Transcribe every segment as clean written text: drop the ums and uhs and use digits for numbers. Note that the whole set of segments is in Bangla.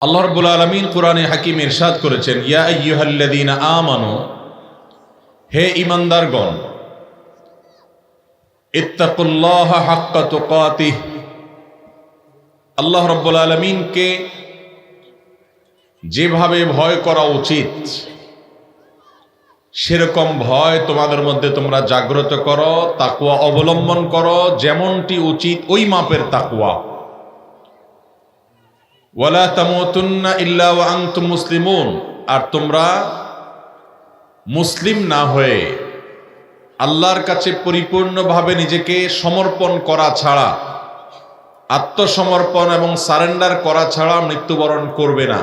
আল্লাহ রাব্বুল আলামিন কোরআনে হাকিম ইরশাদ করেছেন, ইয়া আইয়ুহাল্লাযীনা আমানু, হে ঈমানদারগণ, ইত্তাকুল্লাহা হাক্কা তুকাতিহ, আল্লাহ রাব্বুল আলামিনকে যেভাবে ভয় করা উচিত সেরকম ভয় তোমাদের মধ্যে তোমরা জাগ্রত করো, তাকওয়া অবলম্বন করো, যেমনটি উচিত ওই মাপের তাকওয়া। ওয়ালা তামুতুন্না ইল্লা ওয়া আনতুম মুসলিমুন, আর তোমরা মুসলিম না হয়ে আল্লাহর কাছে পরিপূর্ণভাবে নিজেকে সমর্পণ করা ছাড়া, আত্মসমর্পণ এবং সারেন্ডার করা ছাড়া মৃত্যুবরণ করবে না।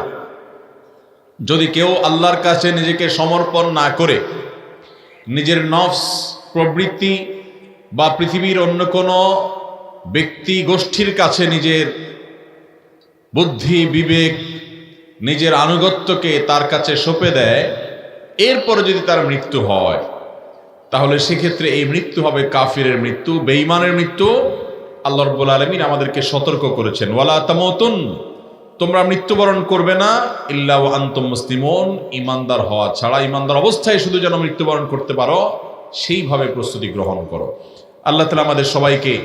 যদি কেউ আল্লাহর কাছে নিজেকে সমর্পণ না করে নিজের নফস, প্রবৃত্তি বা পৃথিবীর অন্য কোনো ব্যক্তি গোষ্ঠীর কাছে নিজের বুদ্ধি, বিবেক, নিজের আনুগত্যকে তার কাছে সঁপে দেয়, এরপরে যদি তার মৃত্যু হয়, তাহলে সেক্ষেত্রে এই মৃত্যু হবে কাফিরের মৃত্যু, বেঈমানের মৃত্যু। আল্লাহ রাব্বুল আলামিন আমাদেরকে সতর্ক করেছেন, ওয়ালা তামুতুন, তোমরা মৃত্যুবরণ করবে না ইল্লা ওয়া আনতুম মুসলিমুন, ঈমানদার হওয়া ছাড়া, ঈমানদার অবস্থায় শুধু যেন মৃত্যুবরণ করতে পারো সেইভাবে প্রস্তুতি গ্রহণ করো। আল্লাহ তাআলা আমাদের সবাইকে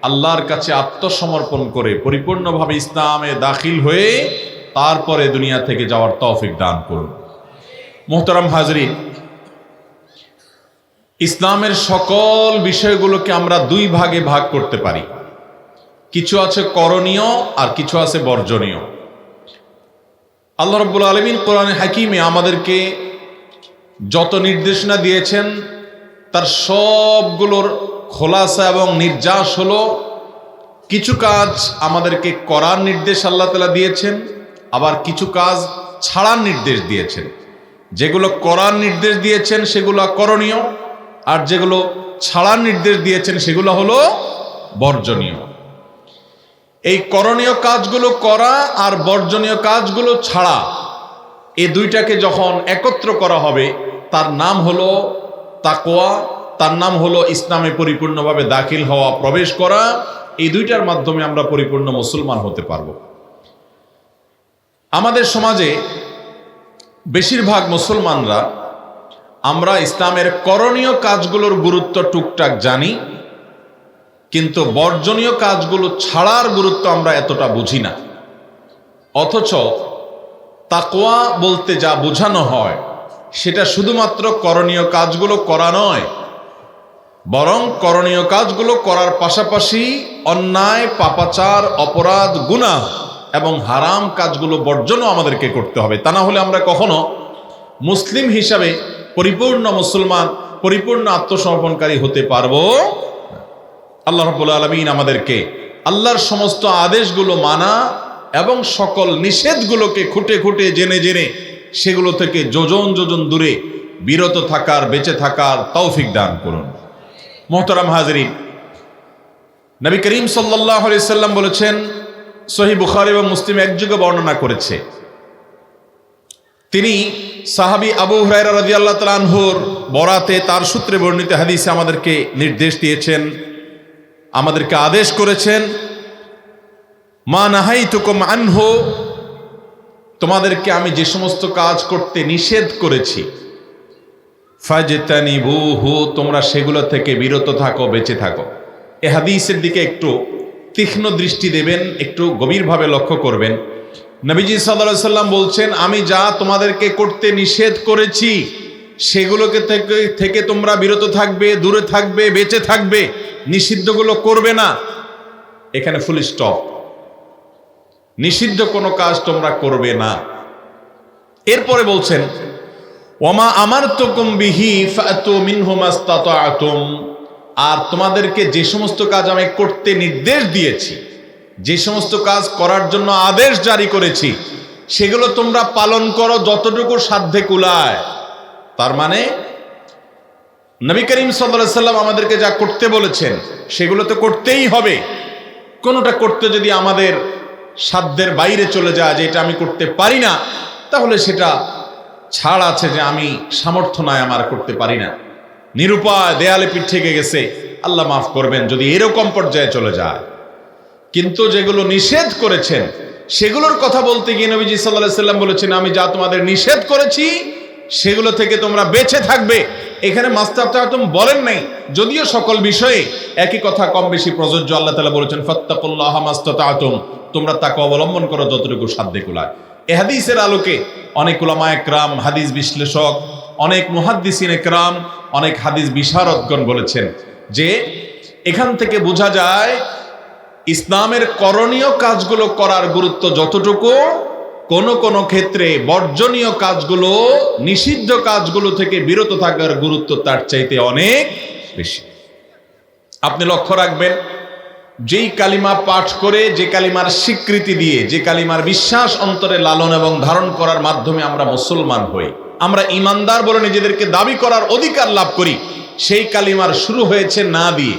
আল্লাহর কাছে আত্মসমর্পণ করে পরিপূর্ণভাবে ইসলামে দাখিল হয়ে তারপরে দুনিয়া থেকে যাওয়ার তৌফিক দান করুন। মুহতারাম হাজরিন, ইসলামের সকল বিষয়গুলোকে আমরা দুই ভাগে ভাগ করতে পারি। কিছু আছে করণীয় আর কিছু আছে বর্জনীয়। আল্লাহ রাব্বুল আলামিন কোরআনে হাকিমে আমাদেরকে যত নির্দেশনা দিয়েছেন তার সবগুলোর খোলাসা এবং নির্যাস হলো, কিছু কাজ আমাদেরকে করার নির্দেশ আল্লাহ তাআলা দিয়েছেন, আবার কিছু কাজ ছাড়ার নির্দেশ দিয়েছেন। যেগুলো করার নির্দেশ দিয়েছেন সেগুলো করণীয়, আর যেগুলো ছাড়ার নির্দেশ দিয়েছেন সেগুলো হলো বর্জনীয়। এই করণীয় কাজগুলো করা আর বর্জনীয় কাজগুলো ছাড়া, এই দুইটাকে যখন একত্র করা হবে তার নাম হলো তাকওয়া, তার নাম হলো ইসলামে পরিপূর্ণভাবে দাখিল হওয়া, প্রবেশ করা। এই দুইটার মাধ্যমে আমরা পরিপূর্ণ মুসলমান হতে পারব। আমাদের সমাজে বেশিরভাগ মুসলমানরা আমরা ইসলামের করণীয় কাজগুলোর গুরুত্ব টুকটাক জানি, কিন্তু বর্জনীয় কাজগুলো ছাড়ার গুরুত্ব আমরা এতটা বুঝি না। অথচ তাকওয়া বলতে যা বোঝানো হয় সেটা শুধুমাত্র করণীয় কাজগুলো করা নয়, বরং করণীয় কাজগুলো করার পাশাপাশি অন্যায়, পাপাচার, অপরাধ, গুনাহ এবং হারাম কাজগুলো বর্জনও আমাদেরকে করতে হবে। তা না হলে আমরা কখনো মুসলিম হিসাবে পরিপূর্ণ মুসলমান, পরিপূর্ণ আত্মসমর্পণকারী হতে পারবো। আল্লাহ রাব্বুল আলামিন আমাদেরকে আল্লাহর সমস্ত আদেশগুলো মানা এবং সকল নিষেধগুলোকে খুঁটে খুঁটে জেনে জেনে সেগুলো থেকে যোজন যোজন দূরে বিরত থাকার, বেঁচে থাকার তৌফিক দান করুন। মুহতারাম হাজরিন, নবী করিম সাল্লাল্লাহু আলাইহি সাল্লাম বলেছেন, সহিহ বুখারী এবং মুসলিম একযোগে বর্ণনা করেছে, তিনি সাহাবী আবু হুরায়রা রাদিয়াল্লাহু তাআলা আনহুর বরাতে তার সূত্রে বর্ণিত হাদিসে আমাদেরকে নির্দেশ দিয়েছেন, আমাদেরকে আদেশ করেছেন, মা নাহাইতুকুম আনহু, তোমাদেরকে আমি যে সমস্ত কাজ করতে নিষেধ করেছি, ফাজতানিবুহু, তোমরা সেগুলো থেকে বিরত থাকো, বেঁচে থাকো। এ হাদিসের দিকে একটু তীক্ষ্ণ দৃষ্টি দেবেন, একটু গভীরভাবে লক্ষ্য করবেন। নবীজি সাল্লাল্লাহু আলাইহি সাল্লাম বলছেন, আমি যা তোমাদেরকে করতে নিষেধ করেছি সেগুলোকে থেকে তোমরা বিরত থাকবে, দূরে থাকবে, বেঁচে থাকবে, নিষিদ্ধগুলো করবে না। এখানে ফুল স্টপ। নিষিদ্ধ কোনো কাজ তোমরা করবে না। এরপরে বলছেন, ওয়ামা আমারতুকুম বিহি ফাতু মিনহু মাসতাতাতুম, আর তোমাদেরকে যে সমস্ত কাজ আমি করতে নির্দেশ দিয়েছি, যে সমস্ত কাজ করার জন্য আদেশ জারি করেছি, সেগুলো তোমরা পালন করো যতটুকু সাধ্যে কুলায়। তার মানে নবী করিম সাল্লাল্লাহু আলাইহি সাল্লাম আমাদেরকে যা করতে বলেছেন সেগুলো তো করতেই হবে। কোনোটা করতে যদি আমাদের সাধ্যের বাইরে চলে যায়, যে এটা আমি করতে পারি না, তাহলে সেটা ছাড় আছে, যে আমি সামর্থ্য নাই, আমার করতে পারি না, নিরুপায়, দেয়ালে পিঠ থেকে গেছে, আল্লাহ মাফ করবেন যদি এরকম পর্যায়ে চলে যায়। কিন্তু যেগুলো নিষেধ করেছেন সেগুলোর কথা বলতে গিয়ে নবীজি সাল্লাল্লাহু আলাইহি সাল্লাম বলেছেন, আমি যা তোমাদের নিষেধ করেছি সেগুলো থেকে তোমরা বেঁচে থাকবে। এখানে মাস্তাতাতুম বলেন নাই, যদিও সকল বিষয়ে একই কথা কম বেশি প্রযোজ্য। আল্লাহ তাআলা বলেছেন, ফাত্তাকুল্লাহ মাস্তাতাতুম, তোমরা তাকে অবলম্বন করো যতটুকু সাধ্যে কুলায়। এই হাদিসের আলোকে অনেক উলামায়ে কেরাম, হাদিস বিশ্লেষক, অনেক মুহাদ্দিসিনে কেরাম, অনেক হাদিস বিশারদগণ বলেছেন যে এখান থেকে বোঝা যায় ইসলামের করণীয় কাজগুলো করার গুরুত্ব যতটুকু, কোন ক্ষেত্রে বর্জনীয় কাজগুলো, নিষিদ্ধ কাজগুলো থেকে বিরত থাকার গুরুত্ব তার চাইতে অনেক বেশি। আপনি লক্ষ্য রাখবেন, যেই কালিমা পাঠ করে, যে কালিমার স্বীকৃতি দিয়ে, যে কালিমার বিশ্বাস অন্তরে লালন এবং ধারণ করার মাধ্যমে আমরা মুসলমান হই, আমরা ইমানদার বলে নিজেদেরকে দাবি করার অধিকার লাভ করি, সেই কালিমার শুরু হয়েছে না দিয়ে।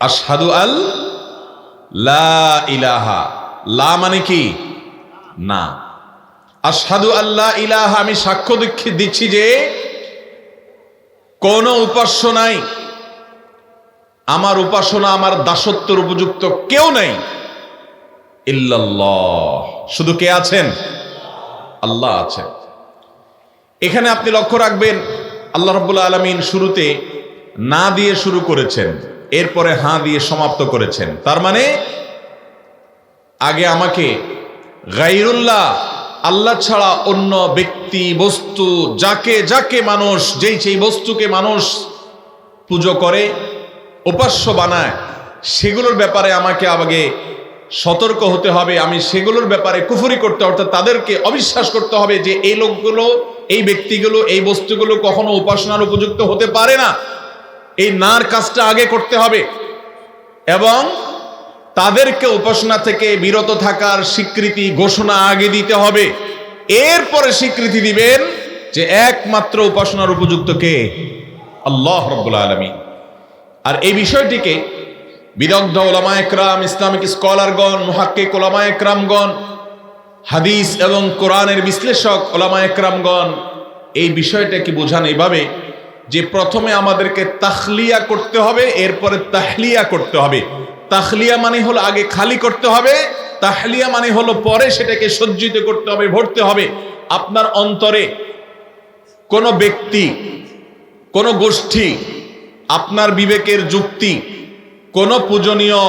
আশহাদু আল লা ইলাহা, লা মানে কি? না। আশহাদু আল্লা ইলাহা, আমি সাক্ষ্য দিচ্ছি যে কোন উপাস্য নাই, আমার উপাসনা, আমার দাসত্বের উপযুক্ত কেউ নাই, ইল্লাল্লাহ, শুধু কে আছেন? আল্লাহ আছেন। এখানে আপনি লক্ষ্য রাখবেন, আল্লাহ রাব্বুল আলামিন শুরুতে না দিয়ে শুরু করেছেন, এরপরে হাঁ দিয়ে সমাপ্ত করেছেন। তার মানে আগে আমাকে গায়রুল্লাহ, আল্লাহ ছাড়া অন্য ব্যক্তি, বস্তু, যাকে মানুষ, যেই বস্তুকে মানুষ পুজো করে, উপাস্য বানায়, সেগুলোর ব্যাপারে আমাকে আগে সতর্ক হতে হবে। আমি সেগুলোর ব্যাপারে কুফরি করতে, অর্থাৎ তাদেরকে অবিশ্বাস করতে হবে যে এই লোকগুলো, এই ব্যক্তিগুলো, এই বস্তুগুলো কখনো উপাসনার উপযুক্ত হতে পারে না। এই নার কাজটা আগে করতে হবে এবং তাদেরকে উপাসনা থেকে বিরত থাকার স্বীকৃতি, ঘোষণা আগে দিতে হবে। এরপরে স্বীকৃতি দিবেন যে একমাত্র উপাসনার উপযুক্ত কে? আল্লাহ রাব্বুল আলামিন। আর এই বিষয়টিকে বিদগ্ধ উলামায়ে কেরাম, ইসলামিক স্কলারগণ, মুহাক্কিক উলামায়ে কেরামগণ, হাদিস এবং কোরআনের বিশ্লেষক উলামায়ে কেরামগণ এই বিষয়টাকে বোঝান এইভাবে যে প্রথমে আমাদেরকে তাখলিয়া করতে হবে, এরপরে তাহলিয়া করতে হবে। তাখলিয়া মানে হলো আগে খালি করতে হবে, তাহলিয়া মানে হলো পরে সেটাকে সজ্জিত করতে হবে, ভরতে হবে। আপনার অন্তরে কোনো ব্যক্তি, কোনো গোষ্ঠী, আপনার বিবেকের যুক্তি, কোনো পূজনীয়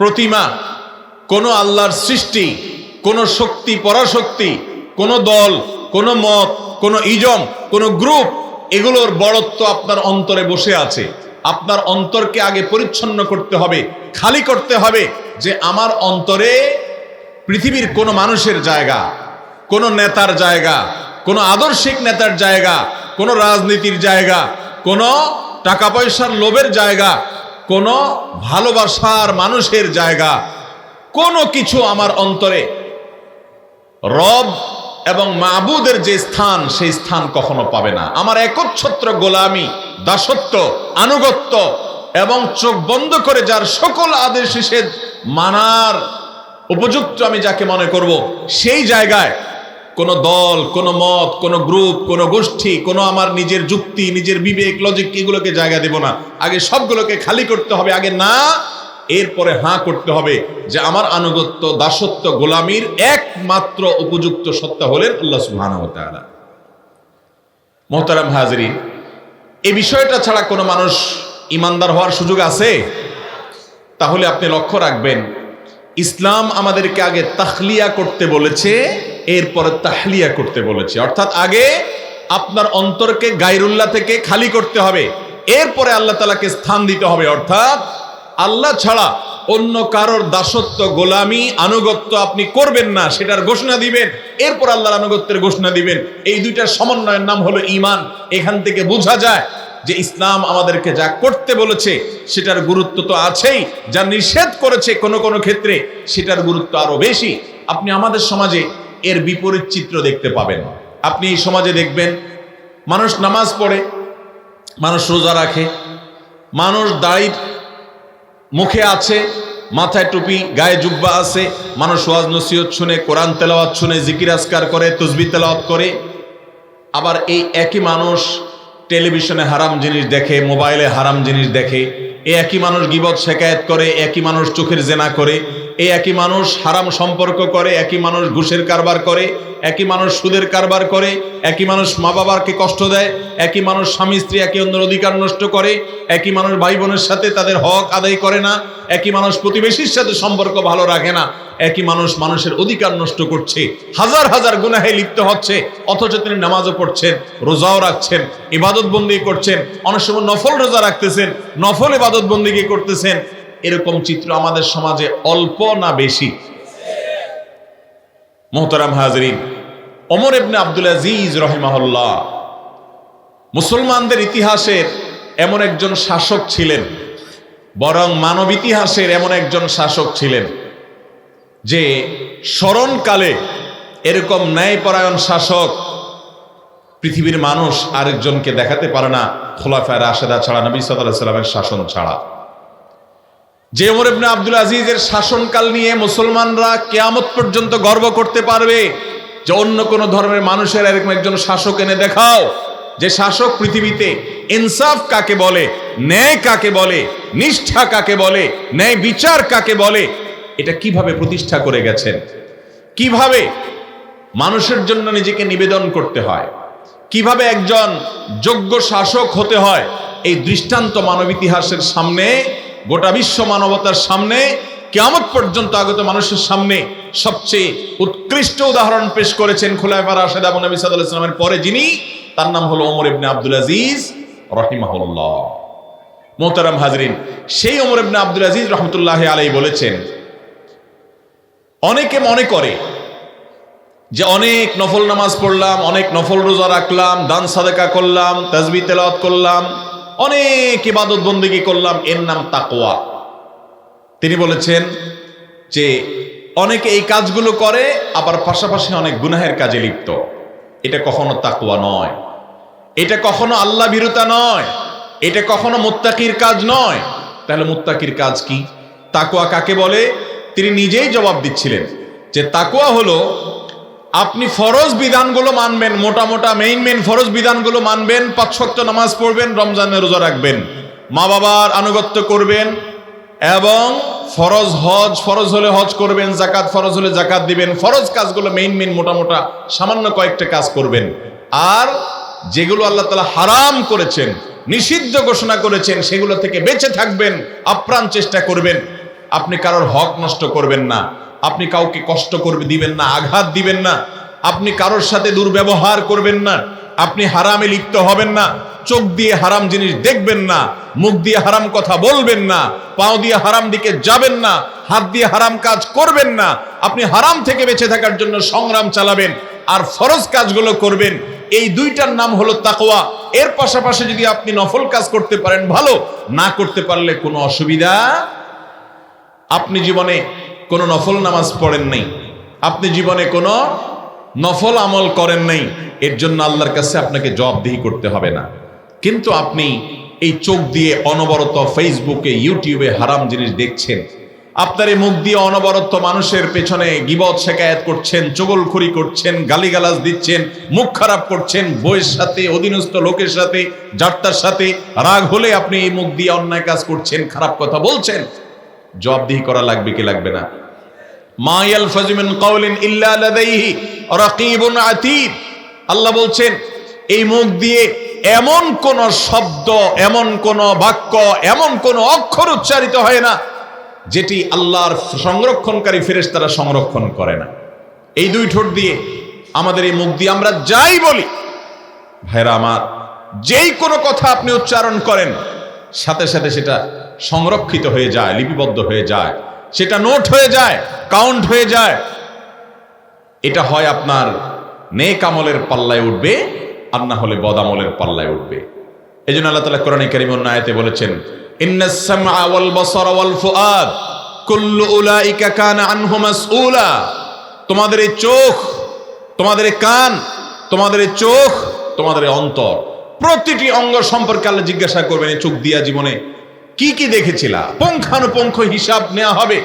প্রতিমা, কোনো আল্লাহর সৃষ্টি, কোনো শক্তি, পরাশক্তি, কোনো দল, কোনো মত, কোনো ইজম, কোনো গ্রুপ, এগুলোর বড়ত্ব আপনার অন্তরে বসে আছে। আপনার অন্তরকে আগে পরিচ্ছন্ন করতে হবে, খালি করতে হবে যে আমার অন্তরে পৃথিবীর কোনো মানুষের জায়গা, কোনো নেতার জায়গা, কোনো আদর্শিক নেতার জায়গা, কোনো রাজনীতির জায়গা, কোনো টাকা পয়সার লোভের জায়গা, কোনো ভালোবাসার মানুষের জায়গা, কোনো কিছু আমার অন্তরে রব এবং মাবুদের যে স্থান, সেই স্থান কখনো পাবে না। আমার একচ্ছত্র গোলামি, দাসত্ব, আনুগত্য এবং চোখ বন্ধ করে যার সকল আদেশ নিষেধ মানার উপযুক্ত আমি যাকে মনে করব, সেই জায়গায় কোনো দল, কোনো মত, কোনো গ্রুপ, কোনো গোষ্ঠী, কোনো আমার নিজের যুক্তি, নিজের বিবেক, লজিক, এগুলোকে জায়গা দেব না। আগে সবগুলোকে খালি করতে হবে, আগে না, এরপরে হাঁ করতে হবে যে আমার আনুগত্য, দাসত্ব, গোলামির একমাত্র উপযুক্ত সত্তা হলেন আল্লাহ সুবহানাহু ওয়া তাআলা। মুহতারাম হাজিরিন, এই বিষয়টা ছাড়া কোনো মানুষ ইমানদার হওয়ার সুযোগ আছে? তাহলে আপনি লক্ষ্য রাখবেন, ইসলাম আমাদেরকে আগে তাখলিয়া করতে বলেছে, এরপরে তাহলিয়া করতে বলেছে। অর্থাৎ আগে আপনার অন্তরকে গায়রুল্লাহ থেকে খালি করতে হবে, এরপরে আল্লাহ তাআলাকে স্থান দিতে হবে। অর্থাৎ আল্লাহ ছাড়া অন্য কারোর দাসত্ব, গোলামি, আনুগত্য আপনি করবেন না, সেটার ঘোষণা দিবেন, এরপর আল্লাহর আনুগত্যের ঘোষণা দিবেন। এই দুইটার সমন্বয়ের নাম হলো ঈমান। এখান থেকে বোঝা যায় যে ইসলাম আমাদেরকে যা করতে বলেছে সেটার গুরুত্ব তো আছেই, যা নিষেধ করেছে কোনো কোনো ক্ষেত্রে সেটার গুরুত্ব আরো বেশি। আপনি আমাদের সমাজে এর বিপরীত চিত্র দেখতে পাবেন। আপনি এই সমাজে দেখবেন মানুষ নামাজ পড়ে, মানুষ রোজা রাখে, মানুষ দাড়ি মুখে আছে, মাথায় টুপি, গায়ে জুব্বা আছে, মানুষ ওয়াজ নসিহত শুনে, কোরআন তেলাওয়াত শুনে, জিকির আজকার করে, তাসবিহ তেলাওয়াত করে। আবার এই একই মানুষ টেলিভিশনে হারাম জিনিস দেখে, মোবাইলে হারাম জিনিস দেখে। একই মানুষ গীবত শেকায়েত করে, একই মানুষ চোখের জেনা করে, একই মানুষ হারাম সম্পর্ক করে, একই মানুষ ঘুষের কারবার করে, একই মানুষ সুদের কারবার করে, একই মানুষ মা বাবাকে কষ্ট দেয়, একই মানুষ স্বামী স্ত্রী একে অন্যের অধিকার নষ্ট করে, একই মানুষ ভাই বোনের সাথে তাদের হক আদায় করে না, একই মানুষ প্রতিবেশীর সাথে সম্পর্ক ভালো রাখে না, একই মানুষ মানুষের অধিকার নষ্ট করছে, হাজার হাজার গুনাহে লিপ্ত হচ্ছে, অথচ তিনি নামাজও পড়ছেন, রোজাও রাখছেন, ইবাদত বন্দেগী করছেন, অনেক সময় নফল রোজা রাখতেছেন, নফল ইবাদত বন্দেগী করতেছেন। এরকম চিত্র আমাদের সমাজে অল্প না বেশি? মোহতারাম হাজরিন, ওমর ইবনে আব্দুল আজিজ রাহিমাহুল্লাহ মুসলমানদের ইতিহাসের এমন একজন শাসক ছিলেন, বরং মানব ইতিহাসের এমন একজন শাসক ছিলেন যে স্মরণকালে এরকম ন্যায়পরায়ণ শাসক পৃথিবীর মানুষ আরেকজনকে দেখাতে পারে না, খোলাফায়ে রাশেদা ছাড়া, নবী সাল্লাল্লাহু আলাইহি ওয়াসাল্লামের শাসন ছাড়া। যে ওমর ইবনে আব্দুল আজিজের শাসনকাল নিয়ে মুসলমানরা কিয়ামত পর্যন্ত গর্ব করতে পারবে যে অন্য কোন ধর্মের মানুষের এরকম একজন শাসক এনে দেখাও, যে শাসক পৃথিবীতে ইনসাফ কাকে বলে, ন্যায় কাকে বলে, নিষ্ঠা কাকে বলে, ন্যায় বিচার কাকে বলে, এটা কিভাবে প্রতিষ্ঠা করে গেছেন, কিভাবে মানুষের জন্য নিজেকে নিবেদন করতে হয়, কিভাবে একজন যোগ্য শাসক হতে হয়, এই দৃষ্টান্ত মানব ইতিহাসের সামনে, গোটা বিশ্ব মানবতার সামনে, কিয়ামত পর্যন্ত আগত মানুষের সামনে সবচেয়ে উৎকৃষ্ট উদাহরণ পেশ করেছেন খোলাফায়ে রাশেদা এবং নবী সাল্লাল্লাহু আলাইহি ওয়াসাল্লামের পরে যিনি, তার নাম হলো ওমর ইবনে আব্দুল আজিজ রাহিমাহুল্লাহ। মোহতারাম হাজরিন, সেই ওমর ইবনে আব্দুল আজিজ রহমতুল্লাহি আলাইহি বলেছেন, অনেকে মনে করে যে অনেক নফল নামাজ পড়লাম, অনেক নফল রোজা রাখলাম, দান সাদাকা করলাম, তাসবিহ তেলাওয়াত করলাম, অনেক ইবাদত বন্দেগী করলাম, এর নাম তাকওয়া। তিনি বলেছেন যে অনেকে এই কাজগুলো করে আবার পাশাপাশি অনেক গুনাহের কাজে লিপ্ত, এটা কখনো তাকওয়া নয়, এটা কখনো আল্লাহ ভীরুতা নয়, এটা কখনো মুত্তাকির কাজ নয়। তাহলে মুত্তাকির কাজ কি? তাকওয়া কাকে বলে? তিনি নিজেই জবাব দিচ্ছিলেন যে তাকওয়া হলো আপনি ফরজ বিধানগুলো মানবেন, মোটা মোটা মেইন ফরজ বিধানগুলো মানবেন, ৫ ওয়াক্ত নামাজ পড়বেন, রমজানের রোজা রাখবেন, মা বাবার আনুগত্য করবেন, এবং ফরজ হজ, ফরজ হলে হজ করবেন, জাকাত ফরজ হলে জাকাত দিবেন, ফরজ কাজগুলো মেইন মোটা মোটা সামান্য কয়েকটা কাজ করবেন। আর যেগুলো আল্লাহ তাআলা হারাম করেছেন, নিষিদ্ধ ঘোষণা করেছেন, সেগুলো থেকে বেঁচে থাকবেন, আপ্রাণ চেষ্টা করবেন। আপনি কারোর হক নষ্ট করবেন না, আপনি কাউকে কষ্ট করবে দিবেন না, আঘাত দিবেন না, আপনি কারোর সাথে দুর্ব্যবহার করবেন না, আপনি হারামে লিপ্ত হবেন না, চোখ দিয়ে হারাম জিনিস দেখবেন না, মুখ দিয়ে হারাম কথা বলবেন না, পাও দিয়ে হারাম দিকে যাবেন না, হাত দিয়ে হারাম কাজ করবেন না। আপনি হারাম থেকে বেঁচে থাকার জন্য সংগ্রাম চালাবেন আর ফরজ কাজগুলো করবেন। এই দুইটার নাম হলো তাকওয়া। এর পাশাপাশি যদি আপনি নফল কাজ করতে পারেন ভালো, না করতে পারলে কোনো অসুবিধা। আপনি জীবনে কোনো নফল নামাজ পড়েন নাই, আপনি জীবনে কোনো নফল আমল করেন নাই, এর জন্য আল্লাহর কাছে আপনাকে জবাবদিহি করতে হবে না। কিন্তু আপনি এই চোখ দিয়ে অনবরত ফেসবুকে, ইউটিউবে হারাম জিনিস দেখছেন, আপনার এই মুখ দিয়ে অনবরত মানুষের পেছনে গীবত শেকায়েত করছেন, চগলখড়ি করছেন, গালিগালাজ দিচ্ছেন, মুখ খারাপ করছেন, বউয়ের সাথে, অধীনস্থ লোকের সাথে, যাত্রার সাথে রাগ হলে আপনি এই মুখ দিয়ে অন্যায় কাজ করছেন, খারাপ কথা বলছেন। জবাবদিহি করা লাগবে কি লাগবে না? মা ইয়ালফাযু মিন কাওলিন ইল্লা লাদাইহি রাকীবুন আতীদ। আল্লাহ বলছেন এই মুখ দিয়ে এমন কোন শব্দ, এমন কোন বাক্য, এমন কোন অক্ষর উচ্চারিত হয় না যেটি আল্লাহর সংরক্ষণকারী ফেরেশতারা সংরক্ষণ করে না। এই দুই ঠোঁট দিয়ে, আমাদের এই মুখ দিয়ে আমরা যাই বলি, ভাইরা আমার, যেই কোনো কথা আপনি উচ্চারণ করেন সাথে সাথে সেটা সংরক্ষিত হয়ে যায়, লিপিবদ্ধ হয়ে যায়, সেটা নোট হয়ে যায়, কাউন্ট হয়ে যায়। এটা হয় আপনার নেক আমলের পাল্লায় উঠবে, আর না হলে বদ আমলের পাল্লায় উঠবে। এই জন্য আল্লাহ তাআলা কোরআনে কারীম অন্য আয়াতে বলেছেন, ইন্নাস সামআ ওয়াল বাসারা ওয়াল ফুআদ কুল্লু উলাইকা কানা আনহু মাসউলা। তোমাদের এই চোখ, তোমাদের এই কান, তোমাদের এই চোখ, তোমাদের এই অন্তর, প্রতিটি অঙ্গ সম্পর্কে আল্লাহ জিজ্ঞাসা করবেন, এই চোখ দিয়া জীবনে কি কি দেখেছিলা, পুঙ্খানুপুঙ্খ হিসাব নেওয়া হবে।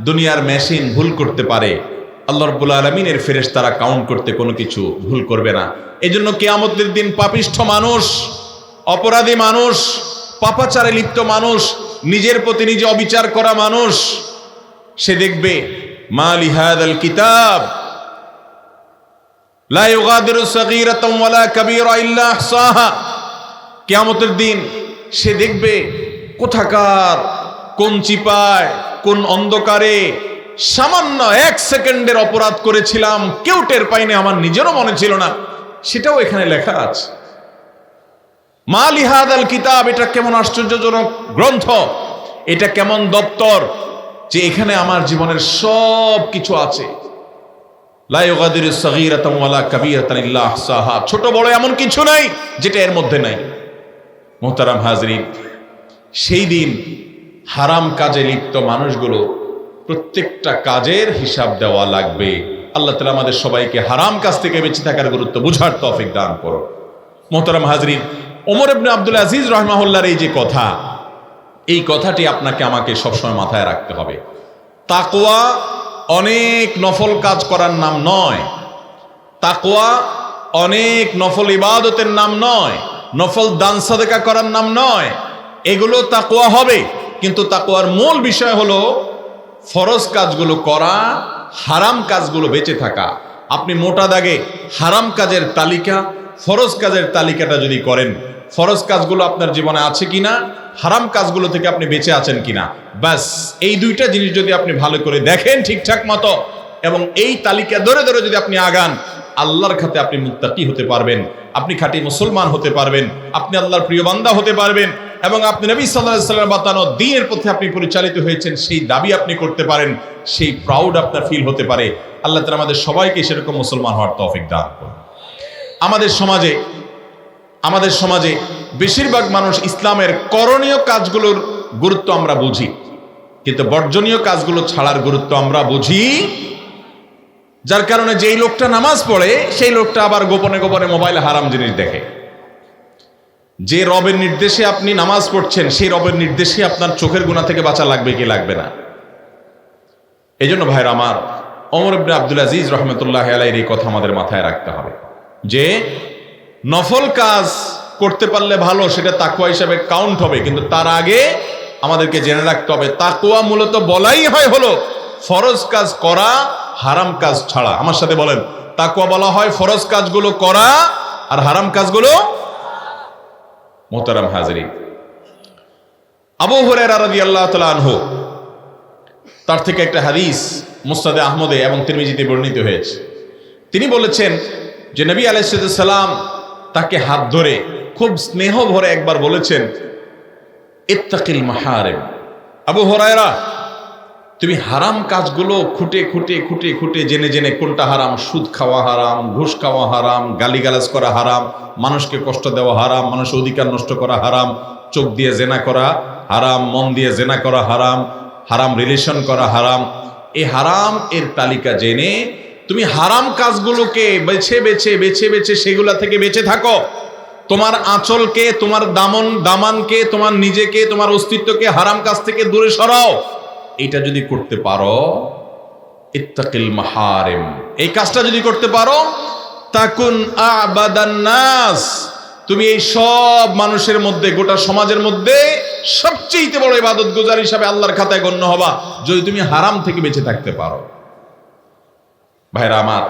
দুনিয়ার মেশিন ভুল করতে পারে, আল্লাহ রাব্বুল আলামিনের ফেরেশতারা কাউন্ট করতে কোনো কিছু ভুল করবে না। এজন্য কিয়ামতের দিন পাপিষ্ঠ মানুষ, অপরাধী মানুষ, পাপাচারে লিপ্ত মানুষ, নিজের প্রতি নিজে অবিচার করা মানুষ, সে দেখবে মা লিহাদাল কিতাব লা ইউগাদিরু সাগীরাতান ওয়ালা কাবীরা ইল্লা আহসাহা। কিয়ামতের দিন সে দেখবে কোথাকার কোন চিপায় কোন অন্ধকারে সামান্য 1 সেকেন্ডের অপরাধ করেছিলাম, কেউ টের পাইনি, আমার নিজেরও মনে ছিল না, সেটাও এখানে লেখা আছে। মা লিহাদাল কিতাব, এটা কেমন আশ্চর্যজনক গ্রন্থ, এটা কেমন দপ্তর যে এখানে আমার জীবনের সব কিছু আছে। লা ইউগাদিরু সাগীরাতান ওয়ালা কাবীরাতান ইল্লা আহসাহা, ছোট বড় এমন কিছু নাই যেটা এর মধ্যে নাই। মুহতারাম হাজরিন, সেই দিন হারাম কাজে লিপ্ত মানুষগুলো প্রত্যেকটা কাজের হিসাব দেওয়া লাগবে। আল্লাহ তাআলা আমাদের সবাইকে হারাম কাজ থেকে বেঁচে থাকার গুরুত্ব বুঝার তৌফিক দান করো। মুহতারাম হাজরিন, ওমর ইবনে আব্দুল আজিজ রাহিমাহুল্লাহর এই যে কথা, এই কথাটি আপনাকে আমাকে সবসময় মাথায় রাখতে হবে। তাকওয়া অনেক নফল কাজ করার নাম নয়, তাকওয়া অনেক নফল ইবাদতের নাম নয়, নফল দান সাদেকা করার নাম নয়। এগুলো তাকওয়া হবে, কিন্তু তাকওয়ার মূল বিষয় হলো ফরজ কাজগুলো করা, হারাম কাজগুলো বেঁচে থাকা। আপনি মোটা দাগে হারাম কাজের তালিকা, ফরজ কাজের তালিকাটা যদি করেন, ফরজ কাজগুলো আপনার জীবনে আছে কিনা, হারাম কাজগুলো থেকে আপনি বেঁচে আছেন কিনা, ব্যাস এই দুইটা জিনিস যদি আপনি ভালো করে দেখেন ঠিকঠাক মতো, এবং এই তালিকা ধরে ধরে যদি আপনি আগান, আল্লাহর খাতে আপনি মুত্তাকি হতে পারবেন, আপনি খাঁটি মুসলমান হতে পারবেন, আপনি আল্লাহর প্রিয় বান্দা হতে পারবেন, এবং আপনি নবী সাল্লাল্লাহু আলাইহি ওয়াসাল্লাম বাতানো দ্বীনের পথে আপনি পরিচালিত হয়েছেন, সেই দাবি আপনি করতে পারেন, সেই প্রাউড আপনার ফিল হতে পারে। আল্লাহ তাআলা আমাদের সবাইকে সেরকম মুসলমান হওয়ার তৌফিক দান করুন। আমাদের সমাজে বেশিরভাগ মানুষ ইসলামের করণীয় কাজগুলোর গুরুত্ব আমরা বুঝি, কিন্তু বর্জনীয় কাজগুলো ছাড়ার গুরুত্ব আমরা বুঝি, যার কারণে যেই লোকটা নামাজ পড়ে সেই লোকটা আবার গোপনে গোপনে মোবাইলে হারাম জিনিস দেখে। যে রবের নির্দেশে আপনি নামাজ পড়ছেন, সেই রবের নির্দেশে আপনার চোখের গুনাহ থেকে বাঁচা লাগবে কি লাগবে না? এই জন্য ভাইরা আমার, ওমর ইবনে আব্দুল আজিজ রহমতুল্লাহ আলাইহির এই কথা আমাদের মাথায় রাখতে হবে যে নফল কাজ করতে পারলে ভালো, সেটা তাকওয়া হিসাবে কাউন্ট হবে, কিন্তু তার আগে আমাদেরকে জেনে রাখতে হবে তাকওয়া মূলত বলাই হয় হলো ফরজ কাজ করা, হারাম কাজ ছাড়া। আমার সাথে বলেন, তাকওয়া বলা হয় ফরজ কাজগুলো করা আর হারাম কাজগুলো। মুহতারাম হাজরিন, আবু হুরায়রা রাদিয়াল্লাহু তাআলা আনহু, তার থেকে একটা হাদিস মুসনাদে আহমদে এবং তিরমিজিতে বর্ণিত হয়েছে। তিনি বলেছেন যে নবী আলাইহিস সালাম তাকে হাত ধরে খুব স্নেহ ভরে একবার বলেছেন, ইত্তাকিল মাহারিম। আবু হুরায়রা, তুমি হারাম কাজগুলো খুঁটে খুঁটে খুঁটে খুঁটে জেনে জেনে কোনটা হারাম, সুদ খাওয়া হারাম, ঘুষ খাওয়া হারাম, গালিগালাজ করা হারাম, মানুষকে কষ্ট দেওয়া হারাম, মানুষের অধিকার নষ্ট করা হারাম, চোখ দিয়ে জেনা করা হারাম, মন দিয়ে জেনা করা হারাম, হারাম রিলেশন করা হারাম, এই হারাম এর তালিকা জেনে তুমি হারাম কাজগুলোকে বেছে বেছে বেছে বেছে সেগুলা থেকে বেঁচে থাকো। তোমার আঁচলকে, তোমার দামানকে, তোমার নিজেকে, তোমার অস্তিত্বকে হারাম কাজ থেকে দূরে সরাও। এটা যদি করতে পারো, ইত্তাকিল মাহারিম, এই কাজটা যদি করতে পারো, তাকুন আবাদান নাস, তুমি এই সব মানুষের মধ্যে, গোটা সমাজের মধ্যে সবচেয়ে বড় ইবাদত গুজার হিসাবে আল্লাহর খাতায় গণ্য হবা, যদি তুমি হারাম থেকে বেঁচে থাকতে পারো। ভাইরা আমার,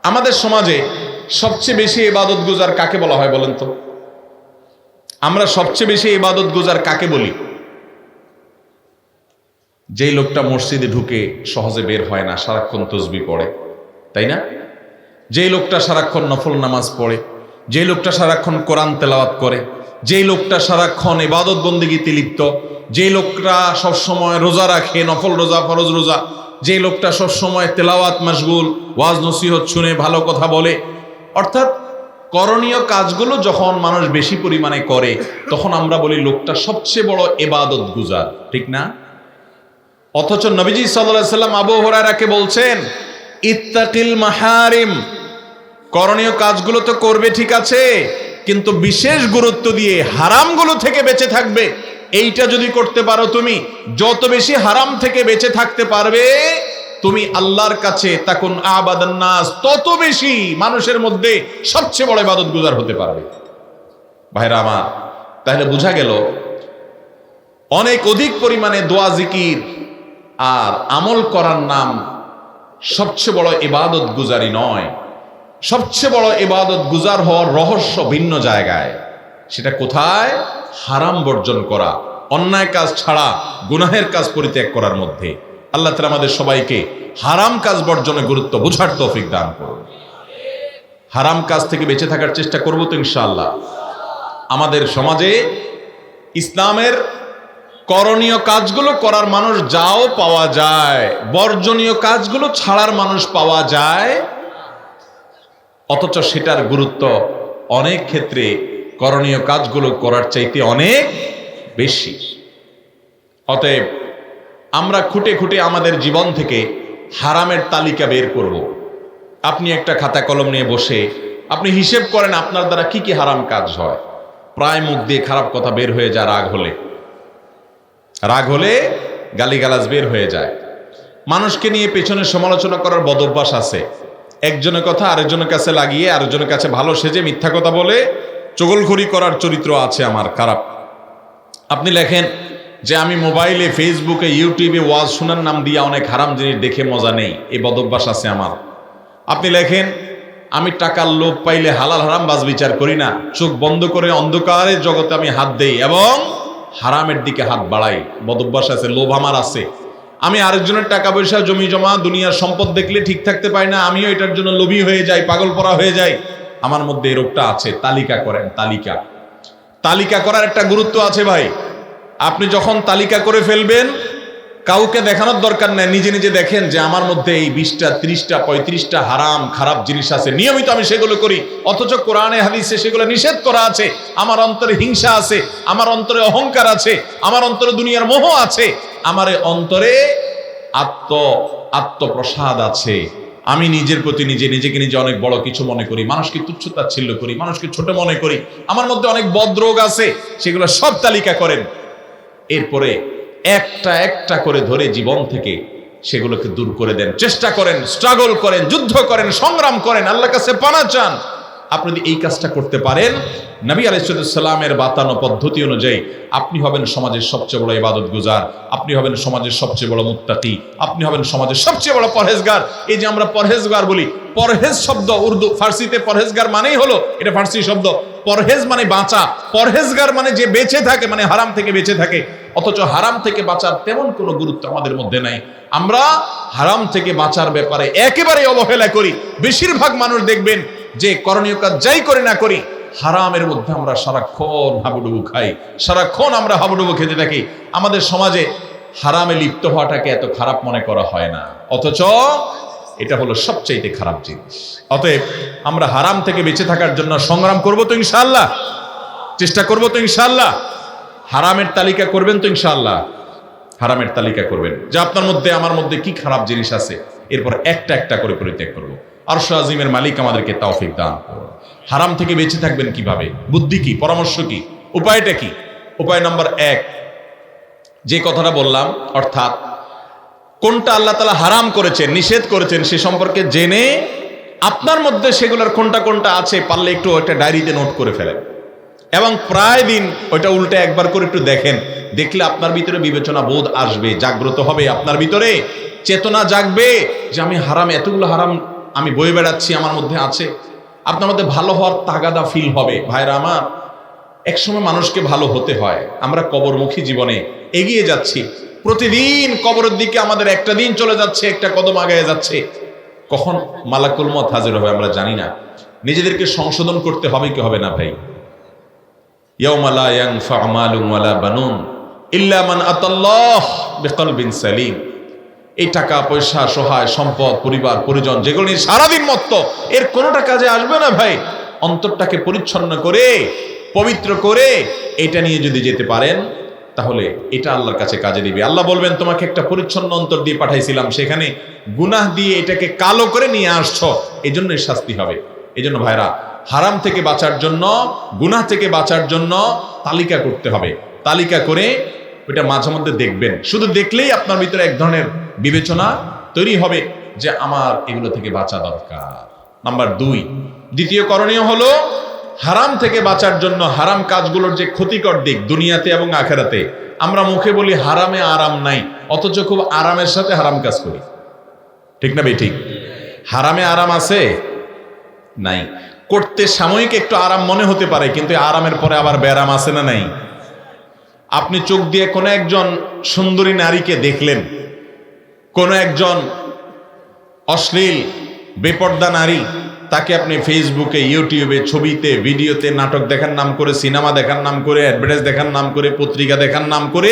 আমাদের সমাজে সবচেয়ে বেশি ইবাদত গুজার কাকে বলা হয় বলেন তো? আমরা সবচেয়ে বেশি ইবাদত গুজার কাকে বলি? যেই লোকটা মসজিদে ঢুকে সহজে বের হয় না, সারাক্ষণ তাসবিহ পড়ে, তাই না? যেই লোকটা সারাক্ষণ নফল নামাজ পড়ে, যেই লোকটা সারাক্ষণ কোরআন তেলাওয়াত করে, যেই লোকটা সারাক্ষণ ইবাদত বন্দেগীতে লিপ্ত, যেই লোকটা সবসময় রোজা রাখে, নফল রোজা, ফরজ রোজা, যে লোকটা সবসময় তেলাওয়াত মাশগুল, ওয়াজ নসিহত শুনে ভালো কথা বলে, অর্থাৎ করণীয় কাজগুলো যখন মানুষ বেশি পরিমাণে করে, তখন আমরা বলি লোকটা সবচেয়ে বড় ইবাদত গুজার, ঠিক না? অথচ নবীজি সাল্লাল্লাহু আলাইহি সাল্লাম আবু হুরায়রাকে বলছেন, ইত্তাকিল মাহারিম, করণীয় কাজগুলো তো করবে ঠিক আছে, কিন্তু বিশেষ গুরুত্ব দিয়ে হারামগুলো থেকে বেঁচে থাকবে। এইটা যদি করতে পারো, তুমি যত বেশি হারাম থেকে বেঁচে থাকতে পারবে, তুমি আল্লাহর কাছে তাকুন আবাদান নাস, তত বেশি মানুষের মধ্যে সবচেয়ে বড় ইবাদত গুজার হতে পারবে। ভাইরা আমার, তাহলে বোঝা গেল অনেক অধিক পরিমাণে দোয়া জিকির আর আমল করার নাম সবচেয়ে বড় ইবাদত গুজারি নয়। সবচেয়ে বড় ইবাদত গুজার হওয়ার রহস্য ভিন্ন জায়গায়। সেটা কোথায়? হারাম বর্জন করা, অন্যায় কাজ ছাড়া গুনাহের কাজ পরিত্যাগ করার মধ্যে। আল্লাহ তাআলা আমাদের সবাইকে হারাম কাজ বর্জনে গুরুত্ব বোঝার তৌফিক দান করুন। হারাম কাজ থেকে বেঁচে থাকার চেষ্টা করব তো ইনশাআল্লাহ। আমাদের সমাজে ইসলামের করণীয় কাজগুলো করার মানুষ যাও পাওয়া যায়, বর্জনীয় কাজগুলো ছাড়ার মানুষ পাওয়া যায়, অথচ সেটার গুরুত্ব অনেক ক্ষেত্রে করণীয় কাজগুলো করার চাইতে অনেক বেশি। অতএব আমরা খুঁটে খুঁটে আমাদের জীবন থেকে হারামের তালিকা বের করব। আপনি একটা খাতা কলম নিয়ে বসে আপনি হিসেব করেন আপনার দ্বারা কি কি হারাম কাজ হয়। প্রায় মুখ দিয়ে খারাপ কথা বের হয়ে যায়, রাগ হলে গালিগালাজ বের হয়ে যায়। মানুষকে নিয়ে পেছনে সমালোচনা করার বদভ্যাস আছে। একজনের কথা আরেকজনের কাছে লাগিয়ে আরেকজনের কাছে ভালো সেজে মিথ্যা কথা বলে চগলখড়ি করার চরিত্র আছে আমার খারাপ। আপনি লেখেন যে আমি মোবাইলে, ফেসবুকে, ইউটিউবে ওয়াজ শোনার নাম দিয়ে অনেক হারাম জিনিস দেখে মজা নেই, এই বদভ্যাস আছে আমার। আপনি লেখেন আমি টাকার লোভ পাইলে হালাল হারাম বাজ বিচার করি না, চোখ বন্ধ করে অন্ধকারের জগতে আমি হাত দেই এবং হারামের দিকে হাত বাড়াই, বদভ্যাস আছে, লোভ আমার আছে। আমি আরেকজনের টাকা পয়সা, জমি জমা, দুনিয়ার সম্পদ দেখলে ঠিক থাকতে পারি না, আমিও এটার জন্য লোভী হয়ে যাই, পাগল পরা হয়ে যাই। আমার মধ্যে এই রোগটা আছে। তালিকা করেন, তালিকা করার একটা গুরুত্ব আছে ভাই। আপনি যখন তালিকা করে ফেলবেন, কাউকে দেখানোর দরকার নেই, নিজে নিজে দেখেন যে আমার মধ্যে এই 20টা 30টা 35টা হারাম খারাপ জিনিস আছে, নিয়মিত আমি সেগুলো করি, অথচ কোরআনে হাদিসে সেগুলো নিষেধ করা আছে। আমার অন্তরে হিংসা আছে, আমার অন্তরে অহংকার আছে, আমার অন্তরে দুনিয়ার মোহ আছে, আমার অন্তরে আত্মপ্রসাদ আছে। আমি নিজের প্রতি নিজেকে নিজে অনেক বড় কিছু মনে করি, মানুষকে তুচ্ছতাচ্ছিল্য করি, মানুষকে ছোট মনে করি, আমার মধ্যে অনেক বদরোগ আছে। সেগুলো সব তালিকা করেন, এরপরে একটা একটা করে ধরে জীবন থেকে সেগুলোকে দূর করে দেন। চেষ্টা করেন, স্ট্রাগল করেন, যুদ্ধ করেন, সংগ্রাম করেন, আল্লাহর কাছে পানা চান। আপনি যদি এই কাজটা করতে পারেন, নবী আলাইহিস সালামের বাতানো পদ্ধতি অনুযায়ী আপনি হবেন সমাজের সবচেয়ে বড় ইবাদত গুজার, আপনি হবেন সমাজের সবচেয়ে বড় মুত্তাকি, আপনি হবেন সমাজের সবচেয়ে বড় পরহেজগার। এই যে আমরা পরহেজগার বলি, পরহেজ শব্দ উর্দু ফার্সিতে পরহেজগার মানেই হলো, এটা ফার্সি শব্দ, পরহেজ মানে বাঁচা, পরহেজগার মানে যে বেঁচে থাকে, মানে হারাম থেকে বেঁচে থাকে। অথচ হারাম থেকে বাঁচার তেমন কোনো গুরুত্ব আমাদের মধ্যে নাই। আমরা হারাম থেকে বাঁচার ব্যাপারে একেবারে অবহেলা করি। বেশিরভাগ মানুষ দেখবেন যে করণীয় কাজ যাই করি না করি, হারামের মধ্যে আমরা সারাক্ষণ হাবুডুবু খাই, সারাক্ষণ আমরা হাবুডুবু খেতে থাকি। আমাদের সমাজে হারামে লিপ্ত হওয়াটাকে এত খারাপ মনে করা হয় না, অথচ এটা হলো সবচাইতে খারাপ জিনিস। অতএব আমরা হারাম থেকে বেঁচে থাকার জন্য সংগ্রাম করব তো ইনশাআল্লাহ, চেষ্টা করব তো ইনশাআল্লাহ। হারামের তালিকা করবেন তো ইনশাআল্লাহ, হারামের তালিকা করবেন যে আপনার মধ্যে আমার মধ্যে কি খারাপ জিনিস আছে, এরপর একটা একটা করে পরিত্যাগ করব। আরশ আজিমের মালিক আমাদেরকে তৌফিক দান করুন। হারাম থেকে বেঁচে থাকবেন কিভাবে, বুদ্ধি কি, পরামর্শ কি, উপায়টা কি? উপায় নাম্বার 1, যে কথাটা বললাম, অর্থাৎ কোনটা আল্লাহ তাআলা হারাম করেছেন, নিষেধ করেছেন, সে সম্পর্কে জেনে আপনার মধ্যে সেগুলোর কোনটা কোনটা আছে পারলে একটু একটা ডায়েরিতে নোট করে ফেলেন এবং প্রায় দিন ওইটা উল্টে একবার করে একটু দেখেন। দেখলে আপনার ভিতরে বিবেচনা বোধ আসবে, জাগ্রত হবে, আপনার ভিতরে চেতনা জাগবে যে আমি হারাম, এতগুলো হারাম আমি বয়ে বেড়াচ্ছি, আমার মধ্যে আছে। আপনার মধ্যে ভালো হওয়ার তাগাদা ফিল হবে। ভাইরা আমার, একসময় মানুষকে ভালো হতে হয়। আমরা কবরমুখী জীবনে এগিয়ে যাচ্ছি, প্রতিদিন কবরের দিকে আমাদের একটা দিন চলে যাচ্ছে, একটা কদম আগায় যাচ্ছে। কখন মালাকুল মউত হাজির হবে আমরা জানি না। নিজেদেরকে সংশোধন করতে হবে কি হবে না ভাই? ইয়াউমা লা ইয়ানফা'ু মালুন ওয়ালা বানুন ইল্লা মান আতাল্লাহ বিকলবিন সালিম। এই টাকা পয়সা, সহায় সম্পদ, পরিবার পরিজন যেগুলো নিয়ে সারাদিন মত্ত, এর কোনোটা কাজে আসবে না ভাই। অন্তরটাকে পরিচ্ছন্ন করে, পবিত্র করে এটা নিয়ে যদি যেতে পারেন, তাহলে এটা আল্লাহর কাছে কাজে দিবে। আল্লাহ বলবেন তোমাকে একটা পরিচ্ছন্ন অন্তর দিয়ে পাঠাইছিলাম, সেখানে গুনাহ দিয়ে এটাকে কালো করে নিয়ে আসছো, এজন্যই শাস্তি হবে। এজন্য ভাইরা, হারাম থেকে বাঁচার জন্য, গুনাহ থেকে বাঁচার জন্য তালিকা করতে হবে। তালিকা করে ওইটা মাঝে মধ্যে দেখবেন। শুধু দেখলেই আপনার ভিতরে এক ধরনের বিবেচনা তৈরি হবে যে আমার এগুলো থেকে বাঁচা দরকার। নাম্বার 2, দ্বিতীয় করণীয় হলো হারাম থেকে বাঁচার জন্য হারাম কাজগুলোর যে ক্ষতিকর দিক দুনিয়াতে এবং আখেরাতে, আমরা মুখে বলি হারামে আরাম নাই, অথচ খুব আরামের সাথে হারাম কাজ করি। ঠিক না বেঠিক? হারামে আরাম আছে? নাই। করতে সাময়িক একটু আরাম মনে হতে পারে, কিন্তু আরামের পরে আবার ব্যারাম আছে না নাই? আপনি চোখ দিয়ে কোনো একজন সুন্দরী নারীকে দেখলেন, কোনো একজন অশ্লীল বেপর্দা নারী, তাকে আপনি ফেসবুকে, ইউটিউবে, ছবিতে, ভিডিওতে, নাটক দেখার নাম করে, সিনেমা দেখার নাম করে, অ্যাডভার্টাইজ দেখার নাম করে, পত্রিকা দেখার নাম করে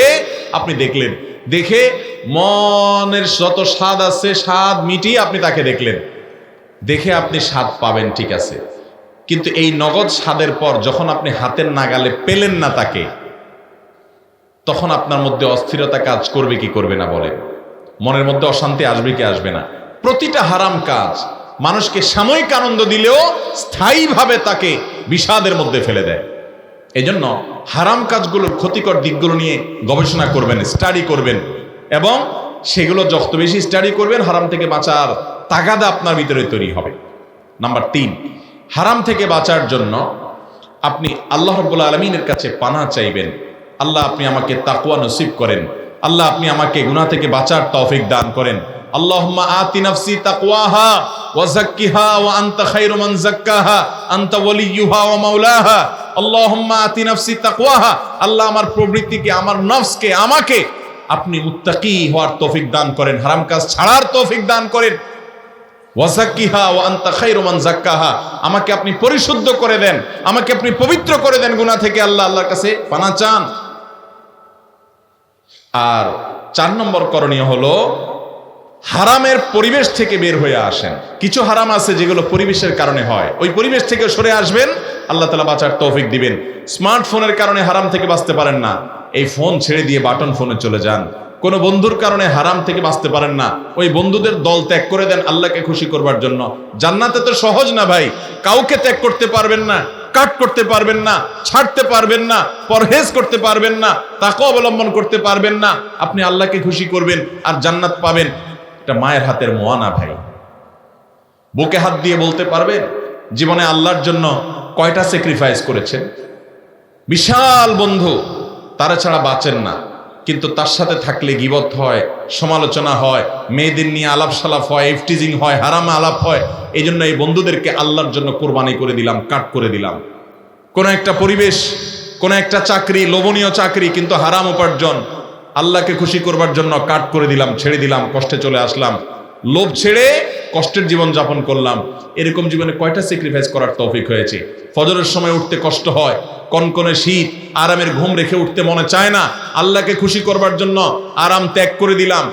আপনি দেখলেন। দেখে মনের যত স্বাদ আছে স্বাদ মিটিয়ে আপনি তাকে দেখলেন। দেখে আপনি স্বাদ পাবেন, ঠিক আছে, কিন্তু এই নগদ স্বাদের পর যখন আপনি হাতের নাগালে পেলেন না তাকে, তখন আপনার মধ্যে অস্থিরতা কাজ করবে কি করবে না বলেন? মনের মধ্যে অশান্তি আসবে কি আসবে না? প্রতিটা হারাম কাজ মানুষকে সাময়িক আনন্দ দিলেও স্থায়ীভাবে তাকে বিষাদের মধ্যে ফেলে দেয়। এজন্য হারাম কাজগুলোর ক্ষতিকর দিকগুলো নিয়ে গবেষণা করবেন, স্টাডি করবেন, এবং সেগুলো যত বেশি স্টাডি করবেন হারাম থেকে বাঁচার তাগাদা আপনার ভিতরে তৈরি হবে। নাম্বার 3, হারাম থেকে বাঁচার জন্য আপনি আল্লাহ রাব্বুল আলামিনের কাছে পানাহ চাইবেন। আল্লাহ, আপনি আমাকে তাকওয়া নসিব করেন। আল্লাহ, আপনি আমাকে গুনাহ থেকে বাঁচার তৌফিক দান করেন। আল্লাহুম্মা আতি নাফসি তাকওয়াহা ওয়া যাক্কিহা ওয়া আনতা খায়রু মান যাক্কাহা আনতা ওয়ালিয়্যুহা ওয়া মাওলাহা। আল্লাহুম্মা আতি নাফসি তাকওয়াহা, আল্লাহ আমার প্রবৃত্তিকে, আমার নফসকে, আমাকে আপনি মুত্তাকি হওয়ার তৌফিক দান করেন, হারাম কাজ ছাড়ার তৌফিক দান করেন। ওয়া যাক্কিহা ওয়া আনতা খায়রু মান যাক্কাহা, আমাকে আপনি পরিশুদ্ধ করে দেন, আমাকে আপনি পবিত্র করে দেন গুনাহ থেকে। আল্লাহর কাছে পানাহ চান। আর 4 নম্বর করণীয় হলো হারামের পরিবেশ থেকে বের হয়ে আসেন। কিছু হারাম আছে যেগুলো পরিবেশের কারণে হয়, ওই পরিবেশ থেকে সরে আসবেন, আল্লাহ তাআলা বাঁচার তৌফিক দিবেন। স্মার্টফোনের কারণে হারাম থেকে বাঁচতে পারেন না, এই ফোন ছেড়ে দিয়ে বাটন ফোনে চলে যান। কোনো বন্ধুর কারণে হারাম থেকে বাঁচতে পারেন না, ওই বন্ধুদের দল ত্যাগ করে দেন আল্লাহকে খুশি করবার জন্য। জান্নাতে তো সহজ না ভাই, কাউকে ত্যাগ করতে পারবেন না, কাট করতে পারবেন না, ছাড়তে পারবেন না, পরহেজ করতে পারবেন না, তাকওয়া অবলম্বন করতে পারবেন না, আপনি আল্লাহকে খুশি করবেন আর জান্নাত পাবেন। এটা মায়ের হাতের মোয়ানা ভাই। বুকে হাত দিয়ে বলতে পারবেন জীবনে আল্লাহর জন্য কয়টা স্যাক্রিফাইস করেছেন? বিশাল বন্ধু, তারা ছাড়া বাঁচেন না, কিন্তু তার সাথে থাকলে গীবত হয়, সমালোচনা হয়, মেয়েদের নিয়ে আলাপ সালাপ হয়, ইফটিজিং হয়, হারাম আলাপ হয়। এই জন্য এই বন্ধুদেরকে আল্লাহর জন্য কোরবানি করে দিলাম, কাট করে দিলাম। কোন একটা পরিবেশ, কোন একটা চাকরি, লোভনীয় চাকরি কিন্তু হারাম উপার্জন, আল্লাহকে খুশি করবার জন্য কাট করে দিলাম, ছেড়ে দিলাম, কষ্টে চলে আসলাম, লোভ ছেড়ে কষ্টের জীবন যাপন করলাম। এরকম জীবনে কয়টা স্যাক্রিফাইস করার তৌফিক হয়েছে? ফজরের সময় উঠতে কষ্ট হয়, কনকনে শীত, আরামের ঘুম রেখে উঠতে মনে চায় না, আল্লাহকে খুশি করবার জন্য আরাম ত্যাগ করে দিলাম,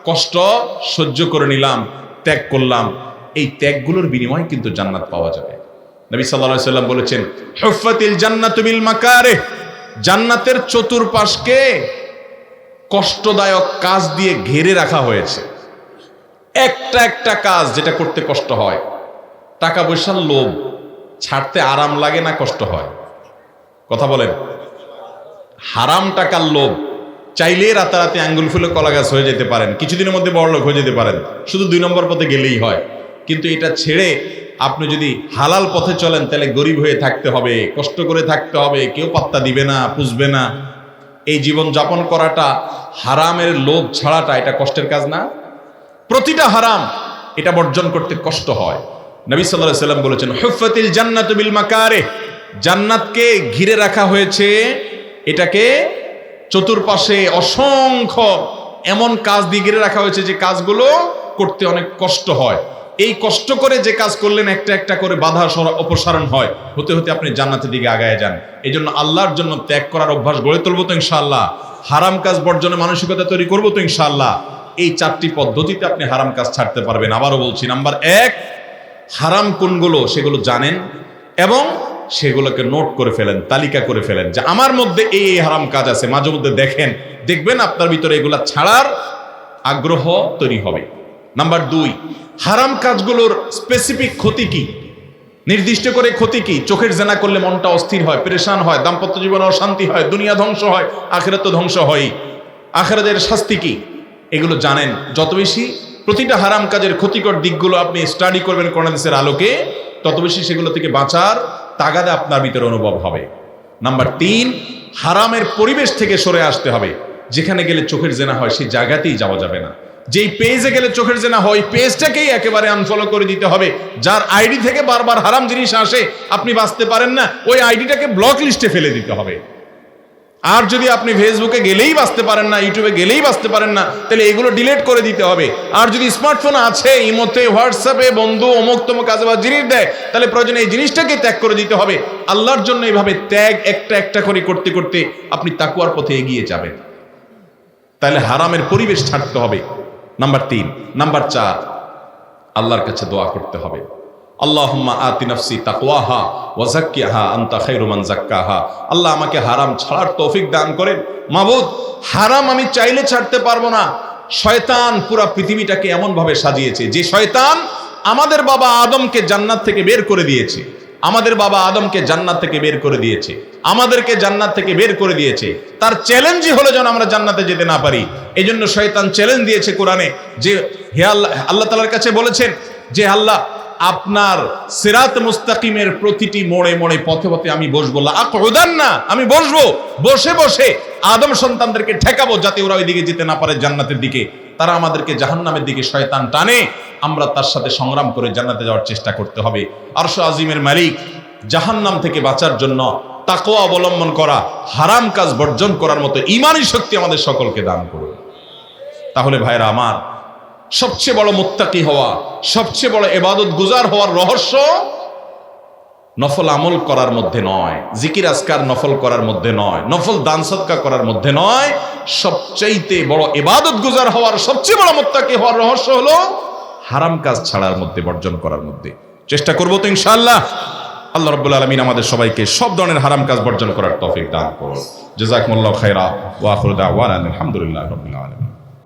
কষ্ট সহ্য করে নিলাম, ত্যাগ করলাম। এই ত্যাগগুলোর বিনিময়ে কিন্তু জান্নাত পাওয়া যাবে। নবী সাল্লাল্লাহু আলাইহি ওয়াসাল্লাম বলেছেন, হুফফাতিল জান্নাতু বিল মাকারিহ, জান্নাতের চতুর্পাশকে কষ্টদায়ক কাজ দিয়ে ঘিরে রাখা হয়েছে। একটা একটা কাজ যেটা করতে কষ্ট হয়, টাকা পয়সার লোভ, ছাড়তে আরাম লাগে না কষ্ট হয়? কথা বলেন। হারাম টাকার লোভ, চাইলে রাতারাতি আঙ্গুল ফুলে কলা গাছ হয়ে যেতে পারেন, কিছুদিনের মধ্যে বড়লোক হয়ে যেতে পারেন, শুধু 2 নম্বর পথে গেলেই হয়। কিন্তু এটা ছেড়ে আপনি যদি হালাল পথে চলেন, তাহলে গরিব হয়ে থাকতে হবে, কষ্ট করে থাকতে হবে, কেউ পাত্তা দিবে না, পুষবে না। এই জীবন যাপন করাটা, হারামের লোভ ছাড়াটা, এটা কষ্টের কাজ না? প্রতিটা হারাম এটা বর্জন করতে কষ্ট হয়। নবী সাল্লাল্লাহু আলাইহি ওয়াসাল্লাম বলেছেন, হুফফাতিল জান্নাতু বিল মাকারিহ, জান্নাতকে ঘিরে রাখা হয়েছে, এটাকে চতুর্পাশে অসংখ্য এমন কাজ দিয়ে ঘিরে রাখা হয়েছে যে কাজগুলো করতে অনেক কষ্ট হয়। এই কষ্ট করে যে কাজ করলেন, একটা একটা করে বাধা অপসারণ হয়, হতে হতে আপনি জান্নাতের দিকে আগায় যান। এই জন্য আল্লাহর জন্য ত্যাগ করার অভ্যাস গড়ে তুলবো তো ইনশাআল্লাহ, হারাম কাজ বর্জনের মানসিকতা তৈরি করবো তো ইনশাআল্লাহ। এই 4টি পদ্ধতিতে আপনি হারাম কাজ ছাড়তে পারবেন। আবারও বলছি, নাম্বার 1, হারাম কোনগুলো সেগুলো জানেন এবং সেগুলোকে নোট করে ফেলেন, তালিকা করে ফেলেন যে আমার মধ্যে এই হারাম কাজ আছে। মাঝে মধ্যে দেখবেন আপনার ভিতরে এগুলা ছাড়ার আগ্রহ তৈরি হবে। নাম্বার 2, হারাম কাজগুলোর স্পেসিফিক ক্ষতি কি, নির্দিষ্ট করে ক্ষতি কি। চোখের জেনা করলে মনটা অস্থির হয়, পেরেশান হয়, দাম্পত্য জীবনে অশান্তি হয়, দুনিয়া ধ্বংস হয়, আখিরাত ধ্বংস হয়। আখিরাতের শাস্তি কি, এগুলো জানেন। যত বেশি প্রতিটা হারাম কাজের ক্ষতিকর দিকগুলো আপনি স্টাডি করবেন কোরআন হাদিসের আলোকে, তত বেশি সেগুলো থেকে বাঁচার তাগাদা আপনার ভিতরে অনুভব হবে। নাম্বার 3, হারামের পরিবেশ থেকে সরে আসতে হবে। যেখানে গেলে চোখের জেনা হয় সেই জায়গাতেই যাওয়া যাবে না। যেই পেজে গেলে চোখের জেনা হয় পেজটাকেই একেবারে আনফলো করে দিতে হবে। যার আইডি থেকে বারবার হারাম জিনিস আসে, আপনি বাঁচতে পারেন না, ওই আইডিটাকে ব্লক লিস্টে ফেলে দিতে হবে। আর যদি আপনি ফেসবুকে গেলেই বাঁচতে পারেন না, ইউটিউবে গেলেই বাঁচতে পারেন না, তাহলে এগুলো ডিলিট করে দিতে হবে। আর যদি স্মার্টফোন আছে, ইমোতে, হোয়াটসঅ্যাপে বন্ধু অমুক তমুক কাজে বা জিনিস দেয়, তাহলে প্রয়োজনে এই জিনিসটাকে ত্যাগ করে দিতে হবে। আল্লাহর জন্য এইভাবে ত্যাগ একটা একটা করে করতে করতে আপনি তাকওয়ার পথে এগিয়ে যাবেন। তাহলে হারামের পরিবেশ ছাড়তে হবে, নাম্বার 3। নাম্বার 4, আল্লাহর কাছে দোয়া করতে হবে। আল্লাহুম্মা আতি নাফসি তাকওয়াহা ওয়া যাক্কিহা আনতা খায়রু মান যাক্কাহা। আল্লাহ আমাকে হারাম ছাড়ার তৌফিক দান করেন। মাবুদ, হারাম আমি চাইলে ছাড়তে পারবো না। শয়তান পুরা পৃথিবীটাকে এমন ভাবে সাজিয়েছে, যে শয়তান আমাদের বাবা আদমকে জান্নাত থেকে বের করে দিয়েছে, আমাদের বাবা আদমকে জান্নাত থেকে বের করে দিয়েছে, আমাদেরকে জান্নাত থেকে বের করে দিয়েছে। তার চ্যালেঞ্জই হলো যেন আমরা জান্নাতে যেতে না পারি। এই জন্য শয়তান চ্যালেঞ্জ দিয়েছে কোরআনে, যে হে আল্লাহ, আল্লাহ তাআলার কাছে বলেছেন যে আল্লাহ, আপনার সিরাত মুস্তাকিমের প্রতিটি মোড়ে মোড়ে পথে পথে আমি বসবো, লাআকুদান্না, আমি বসবো, বসে বসে আদম সন্তানদেরকে ঠেকাবো যাতে ওরা ওই দিকে যেতে না পারে জান্নাতের দিকে। তারা আমাদেরকে জাহান্নামের দিকে শয়তান টানে, আমরা তার সাথে সংগ্রাম করে জান্নাতে যাওয়ার চেষ্টা করতে হবে। আরশ আজিমের মালিক জাহান্নাম থেকে বাঁচার জন্য তাকওয়া অবলম্বন করা, হারাম কাজ বর্জন করার মতো ঈমানী শক্তি আমাদের সকলকে দান করুন। তাহলে ভাইরা আমার, সবচেয়ে বড় মুত্তাকি হওয়া, সবচেয়ে বড় ইবাদত গুজার হওয়ার রহস্য নফল আমল করার মধ্যে নয়, জিকির আজকার নফল করার মধ্যে নয়, নফল দান সদকা করার মধ্যে নয়। সবচাইতে বড় ইবাদত গুজার হওয়ার, সবচেয়ে বড় মুত্তাকি হওয়ার রহস্য হলো হারাম কাজ ছাড়ার মধ্যে, বর্জন করার মধ্যে। চেষ্টা করবো তো ইনশাআল্লাহ। আল্লাহ রাব্বুল আলামিন আমাদের সবাইকে সব ধরনের হারাম কাজ বর্জন করার তৌফিক দান করুন। জাযাকুমুল্লাহু খাইরা ওয়া আখিরু দাওয়ানা আলহামদুলিল্লাহি রাব্বিল আলামিন।